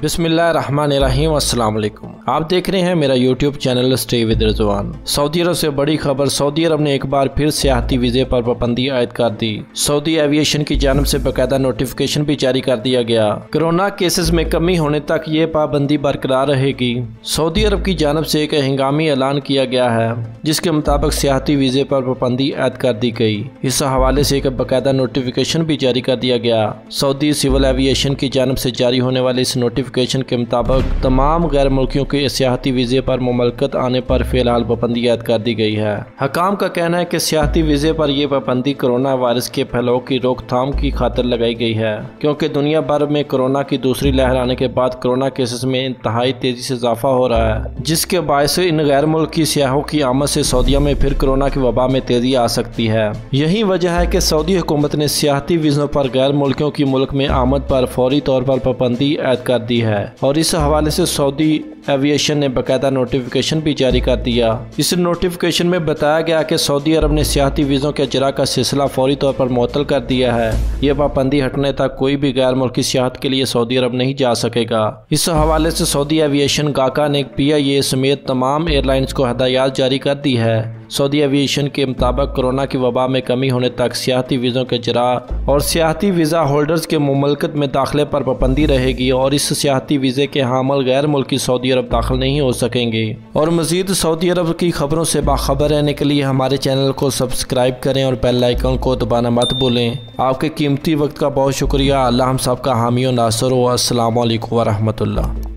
बिस्मिल्लाहिर्रहमानिर्रहीम, अस्सलाम वालेकुम। आप देख रहे हैं मेरा YouTube channel stay with Rizwan. सऊदी अरब से बड़ी खबर, सऊदी अरब ने एक बार फिर सियाहती वीज़े पर पाबंदी आयद कर दी। सऊदी एविएशन की जानिब से बाकायदा नोटिफिकेशन भी जारी कर दिया गया। कोरोना केसेस में कमी होने तक ये पाबंदी बरकरार रहेगी। सऊदी अरब की जानिब से एक हंगामी ऐलान किया गया है जिसके मुताबिक सियाहती वीज़े पर पाबंदी आयद कर दी गई। इस हवाले से एक बाकायदा नोटिफिकेशन भी जारी कर दिया गया। सऊदी सिविल एविएशन की जानिब से जारी होने वाले इस नोटिफिकेशन के मुताबिक तमाम गैर मुल्कियों के सियाहती वीज़े पर मुमलकत आने पर फिलहाल पाबंदी आयद कर दी गई है। हकाम का कहना है कि सियाहती वीज़े पर यह पाबंदी कोरोना वायरस के फैलाव की रोकथाम की खातिर लगाई गई है, क्योंकि दुनिया भर में कोरोना की दूसरी लहर आने के बाद कोरोना केसेस में इंतहाई तेजी से इजाफा हो रहा है, जिसके बायस इन गैर मुल्की सियाहों की आमद से सऊदीया में फिर कोरोना की वबा में तेजी आ सकती है। यही वजह है कि सऊदी हुकूमत ने सियाहती वीज़ों पर गैर मुल्कियों की मुल्क में आमद पर फौरी तौर पर पाबंदी आयद कर दी है और इस हवाले से सऊदी एविएशन ने बाकायदा नोटिफिकेशन भी जारी कर दिया। इस नोटिफिकेशन में बताया गया कि सऊदी अरब ने सियाहती वीज़ों के इजरा का सिलसिला फौरी तौर पर मुअत्तल कर दिया है। यह पाबंदी हटने तक कोई भी गैर मुल्की सियाहत के लिए सऊदी अरब नहीं जा सकेगा। इस हवाले से सऊदी एविएशन गाका ने PIA समेत तमाम एयरलाइंस को हदायत जारी कर दी है। सऊदी एविएशन के मुताबिक कोरोना की वबा में कमी होने तक सियाहती वीज़ों के इजरा और सियाहती वीज़ा होल्डर्स के मुमलकत में दाखिले पर पाबंदी रहेगी और इस सियाहती वीज़े के हामिल गैर मुल्की सऊदी अरब दाखिल नहीं हो सकेंगे। और मज़ीद सऊदी अरब की खबरों से बाखबर रहने के लिए हमारे चैनल को सब्सक्राइब करें और बेल आइकन को दबाना मत भूलें। आपके कीमती वक्त का बहुत शुक्रिया। अल्लाह हम सब का हामी और नासर हो। अस्सलामु अलैकुम व रहमतुल्लाह।